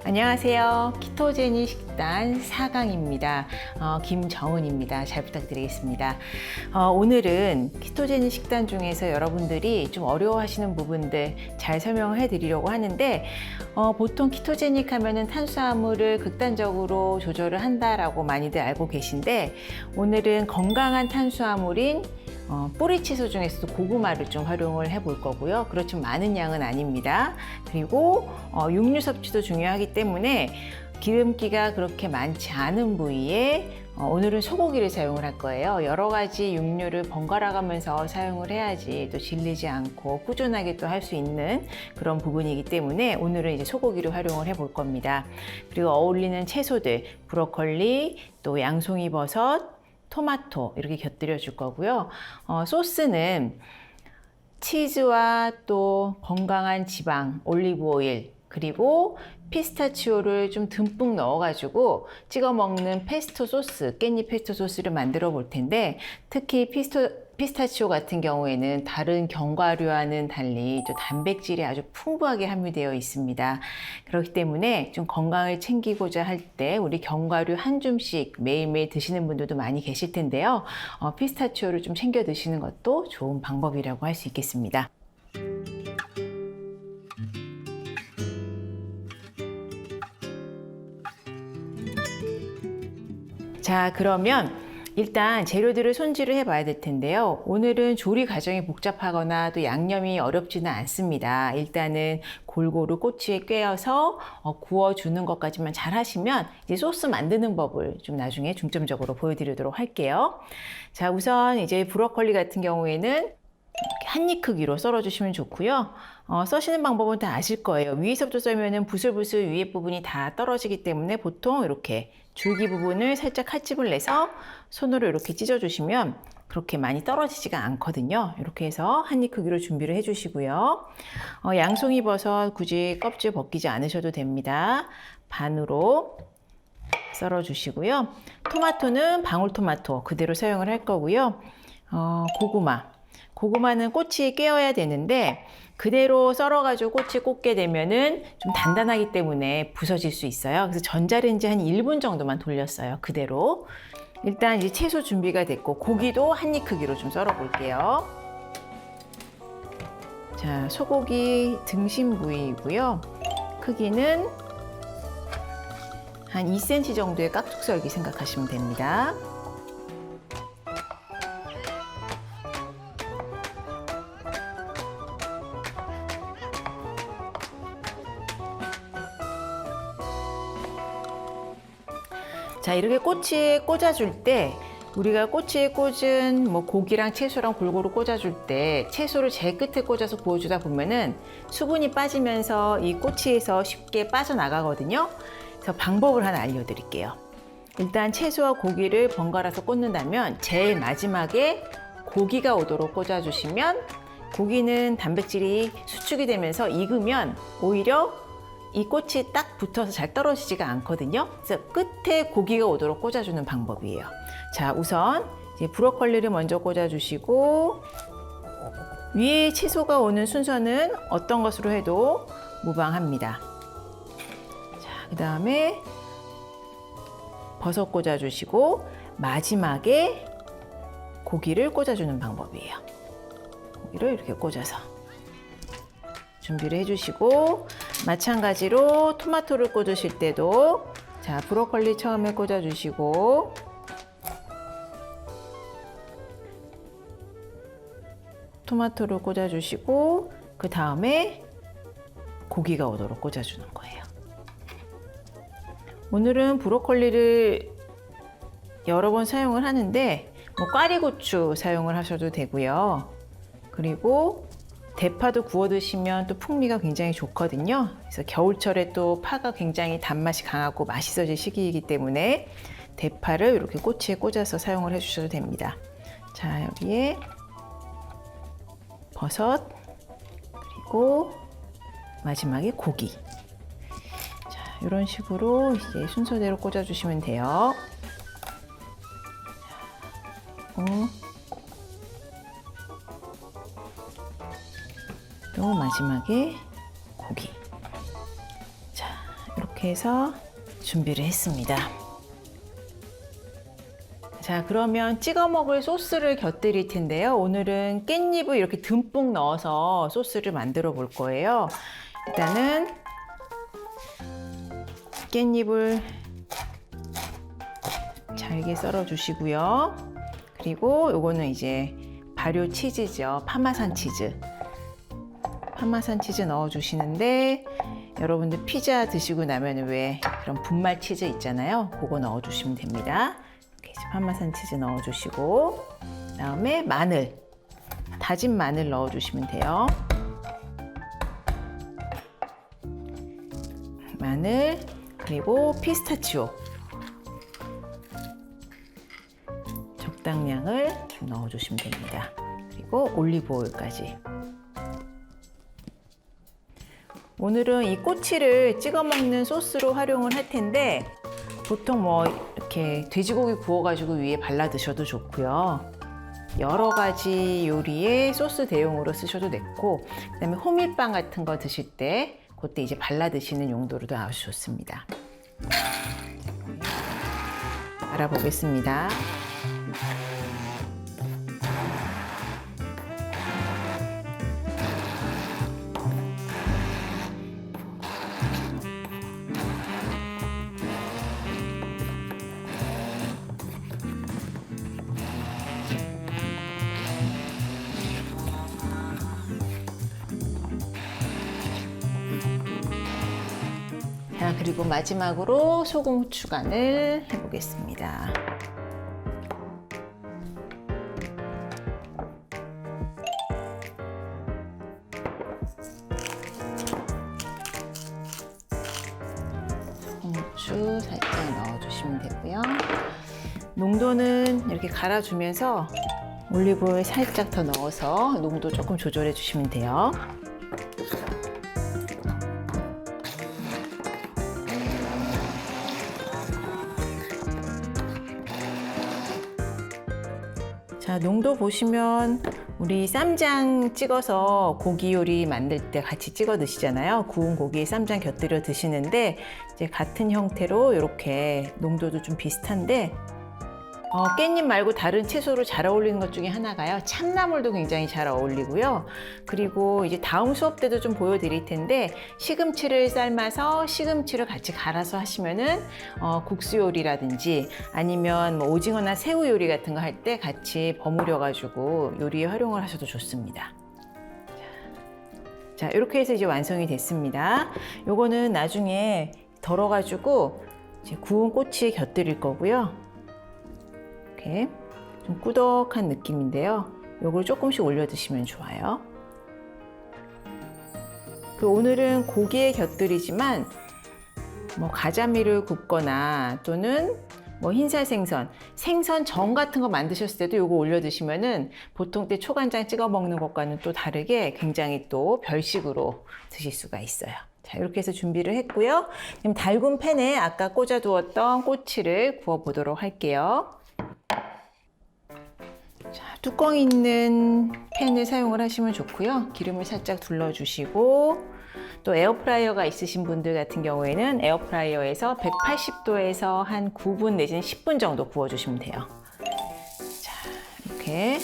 안녕하세요. 키토제닉 식단 4강입니다. 김정은입니다. 잘 부탁드리겠습니다. 오늘은 키토제닉 식단 중에서 여러분들이 좀 어려워하시는 부분들 잘 설명을 해드리려고 하는데 보통 키토제닉 하면은 탄수화물을 극단적으로 조절을 한다라고 많이들 알고 계신데 오늘은 건강한 탄수화물인 뿌리 채소 중에서도 고구마를 좀 활용을 해볼 거고요. 그렇지만 많은 양은 아닙니다. 그리고 육류 섭취도 중요하기 때문에 기름기가 그렇게 많지 않은 부위에 오늘은 소고기를 사용을 할 거예요. 여러 가지 육류를 번갈아 가면서 사용을 해야지 또 질리지 않고 꾸준하게 또 할 수 있는 그런 부분이기 때문에 오늘은 이제 소고기를 활용을 해볼 겁니다. 그리고 어울리는 채소들, 브로콜리, 또 양송이 버섯, 토마토 이렇게 곁들여 줄 거고요. 소스는 치즈와 또 건강한 지방, 올리브 오일, 그리고 피스타치오를 좀 듬뿍 넣어가지고 찍어 먹는 페스토 소스, 깻잎 페스토 소스를 만들어 볼 텐데 특히 피스타치오 같은 경우에는 다른 견과류와는 달리 또 단백질이 아주 풍부하게 함유되어 있습니다. 그렇기 때문에 좀 건강을 챙기고자 할 때 우리 견과류 한 줌씩 매일매일 드시는 분들도 많이 계실 텐데요. 피스타치오를 좀 챙겨 드시는 것도 좋은 방법이라고 할 수 있겠습니다. 자, 그러면 일단 재료들을 손질을 해 봐야 될 텐데요. 오늘은 조리 과정이 복잡하거나 또 양념이 어렵지는 않습니다. 일단은 골고루 꼬치에 꿰어서 구워주는 것까지만 잘 하시면 이제 소스 만드는 법을 좀 나중에 중점적으로 보여드리도록 할게요. 자, 우선 이제 브로콜리 같은 경우에는 한 입 크기로 썰어주시면 좋고요. 써시는 방법은 다 아실 거예요. 위에서부터 썰면은 부슬부슬 위에 부분이 다 떨어지기 때문에 보통 이렇게 줄기 부분을 살짝 칼집을 내서 손으로 이렇게 찢어주시면 그렇게 많이 떨어지지가 않거든요. 이렇게 해서 한 입 크기로 준비를 해주시고요. 양송이 버섯 굳이 껍질 벗기지 않으셔도 됩니다. 반으로 썰어주시고요. 토마토는 방울토마토 그대로 사용을 할 거고요. 고구마는 꼬치에 꿰어야 되는데 그대로 썰어가지고 꼬치에 꽂게 되면은 좀 단단하기 때문에 부서질 수 있어요. 그래서 전자레인지 한 1분 정도만 돌렸어요. 그대로. 일단 이제 채소 준비가 됐고 고기도 한 입 크기로 좀 썰어 볼게요. 자, 소고기 등심 부위이고요. 크기는 한 2cm 정도의 깍둑 썰기 생각하시면 됩니다. 자, 이렇게 꼬치에 꽂아줄 때 우리가 꼬치에 꽂은 고기랑 채소랑 골고루 꽂아줄 때 채소를 제일 끝에 꽂아서 구워주다 보면은 수분이 빠지면서 이 꼬치에서 쉽게 빠져나가거든요. 그래서 방법을 하나 알려드릴게요. 일단 채소와 고기를 번갈아서 꽂는다면 제일 마지막에 고기가 오도록 꽂아주시면 고기는 단백질이 수축이 되면서 익으면 오히려 이 꽃이 딱 붙어서 잘 떨어지지가 않거든요. 그래서 끝에 고기가 오도록 꽂아주는 방법이에요. 자, 우선 이제 브로콜리를 먼저 꽂아주시고 위에 채소가 오는 순서는 어떤 것으로 해도 무방합니다. 자, 그 다음에 버섯 꽂아주시고 마지막에 고기를 꽂아주는 방법이에요. 고기를 이렇게 꽂아서 준비를 해주시고 마찬가지로 토마토를 꽂으실 때도 자, 브로콜리 처음에 꽂아주시고 토마토를 꽂아주시고 그 다음에 고기가 오도록 꽂아주는 거예요. 오늘은 브로콜리를 여러 번 사용을 하는데 꽈리고추 사용을 하셔도 되고요. 그리고 대파도 구워 드시면 또 풍미가 굉장히 좋거든요. 그래서 겨울철에 또 파가 굉장히 단맛이 강하고 맛있어질 시기이기 때문에 대파를 이렇게 꼬치에 꽂아서 사용을 해주셔도 됩니다. 자, 여기에 버섯 그리고 마지막에 고기. 자, 이런 식으로 이제 순서대로 꽂아주시면 돼요. 또 마지막에 고기. 자, 이렇게 이렇게 해서 준비를 했습니다. 자, 그러면 찍어 먹을 소스를 곁들일 텐데요. 오늘은 깻잎을 이렇게 듬뿍 넣어서 소스를 만들어 볼 거예요. 일단은 깻잎을 잘게 썰어 주시고요. 그리고 요거는 이제 발효 치즈죠. 파마산 치즈. 파마산 치즈 넣어 주시는데, 여러분들 피자 드시고 나면 왜 그런 분말 치즈 있잖아요. 그거 넣어 주시면 됩니다. 이렇게 파마산 치즈 넣어 주시고, 그다음에 마늘, 다진 마늘 넣어 주시면 돼요. 마늘, 그리고 피스타치오 적당량을 좀 넣어 주시면 됩니다. 그리고 올리브 오일까지. 오늘은 이 꼬치를 찍어 먹는 소스로 활용을 할 텐데, 보통 뭐 이렇게 돼지고기 구워가지고 위에 발라 드셔도 좋고요. 여러 가지 요리에 소스 대용으로 쓰셔도 됐고, 그다음에 호밀빵 같은 거 드실 때 그때 이제 발라 드시는 용도로도 아주 좋습니다. 알아보겠습니다. 자, 그리고 마지막으로 소금, 후추 간을 해보겠습니다. 소금, 후추 살짝 넣어주시면 되고요. 농도는 이렇게 갈아주면서 올리브오일 살짝 더 넣어서 농도 조금 조절해 주시면 돼요. 자, 농도 보시면 우리 쌈장 찍어서 고기 요리 만들 때 같이 찍어 드시잖아요. 구운 고기에 쌈장 곁들여 드시는데, 이제 같은 형태로 이렇게 농도도 좀 비슷한데, 깻잎 말고 다른 채소로 잘 어울리는 것 중에 하나가요. 참나물도 굉장히 잘 어울리고요. 그리고 이제 다음 수업 때도 좀 보여드릴 텐데, 시금치를 삶아서 시금치를 같이 갈아서 하시면은 국수 요리라든지 아니면 뭐 오징어나 새우 요리 같은 거 할 때 같이 버무려 가지고 요리에 활용을 하셔도 좋습니다. 자, 이렇게 해서 이제 완성이 됐습니다. 요거는 나중에 덜어 가지고 이제 구운 꼬치에 곁들일 거고요. 이렇게 좀 꾸덕한 느낌인데요. 요걸 조금씩 올려 드시면 좋아요. 오늘은 고기에 곁들이지만 뭐 가자미를 굽거나 또는 뭐 흰살 생선, 생선전 같은 거 만드셨을 때도 요거 올려 드시면은 보통 때 초간장 찍어 먹는 것과는 또 다르게 굉장히 또 별식으로 드실 수가 있어요. 자, 이렇게 해서 준비를 했고요. 그럼 달군 팬에 아까 꽂아 두었던 꼬치를 구워 보도록 할게요. 자, 뚜껑 있는 팬을 사용을 하시면 좋고요. 기름을 살짝 둘러주시고, 또 에어프라이어가 있으신 분들 같은 경우에는 에어프라이어에서 180도에서 한 9분 내지는 10분 정도 구워주시면 돼요. 자, 이렇게.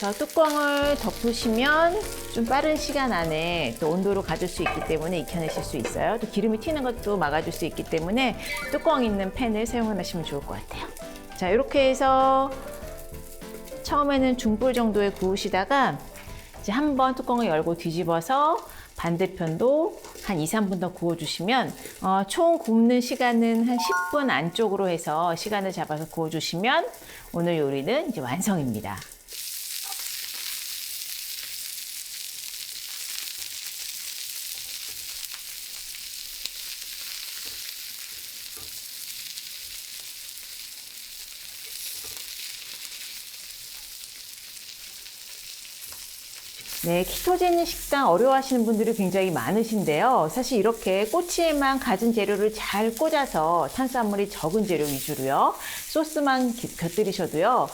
그래서 뚜껑을 덮으시면 좀 빠른 시간 안에 또 온도를 가질 수 있기 때문에 익혀내실 수 있어요. 또 기름이 튀는 것도 막아줄 수 있기 때문에 뚜껑 있는 팬을 사용하시면 좋을 것 같아요. 자, 이렇게 해서 처음에는 중불 정도에 구우시다가 이제 한번 뚜껑을 열고 뒤집어서 반대편도 한 2, 3분 더 구워주시면 총 굽는 시간은 한 10분 안쪽으로 해서 시간을 잡아서 구워주시면 오늘 요리는 이제 완성입니다. 네, 키토제닉 식단 어려워하시는 분들이 굉장히 많으신데요. 사실 이렇게 꼬치에만 가진 재료를 잘 꽂아서 탄수화물이 적은 재료 위주로요. 소스만 곁들이셔도요.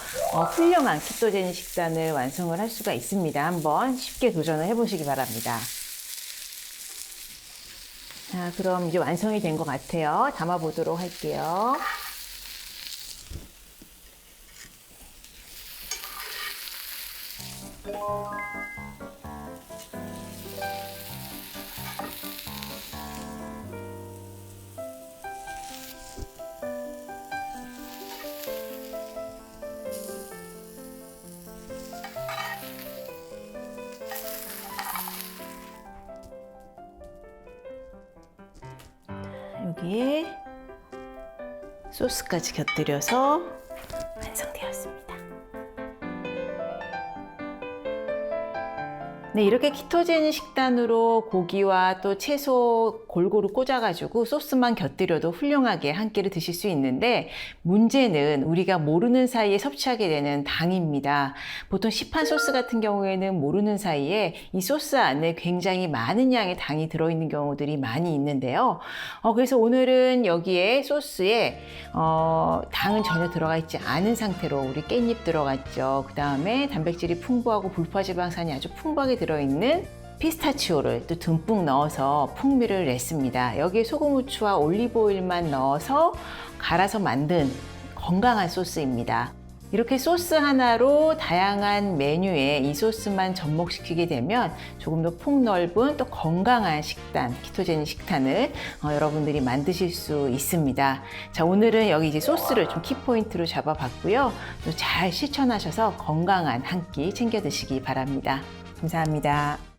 훌륭한 키토제닉 식단을 완성을 할 수가 있습니다. 한번 쉽게 도전을 해보시기 바랍니다. 자, 그럼 이제 완성이 된 것 같아요. 담아보도록 할게요. 여기에 소스까지 곁들여서 완성되었습니다. 네, 이렇게 키토제닉 식단으로 고기와 또 채소 골고루 꽂아가지고 소스만 곁들여도 훌륭하게 한 끼를 드실 수 있는데, 문제는 우리가 모르는 사이에 섭취하게 되는 당입니다. 보통 시판 소스 같은 경우에는 모르는 사이에 이 소스 안에 굉장히 많은 양의 당이 들어있는 경우들이 많이 있는데요. 그래서 오늘은 여기에 소스에 당은 전혀 들어가 있지 않은 상태로, 우리 깻잎 들어갔죠. 그 다음에 단백질이 풍부하고 불포화지방산이 아주 풍부하게 들어있는 피스타치오를 또 듬뿍 넣어서 풍미를 냈습니다. 여기에 소금, 후추와 올리브 오일만 넣어서 갈아서 만든 건강한 소스입니다. 이렇게 소스 하나로 다양한 메뉴에 이 소스만 접목시키게 되면 조금 더 폭넓은 또 건강한 식단, 키토제닉 식단을 여러분들이 만드실 수 있습니다. 자, 오늘은 여기 이제 소스를 좀 키포인트로 잡아봤고요. 또 잘 실천하셔서 건강한 한 끼 챙겨 드시기 바랍니다. 감사합니다.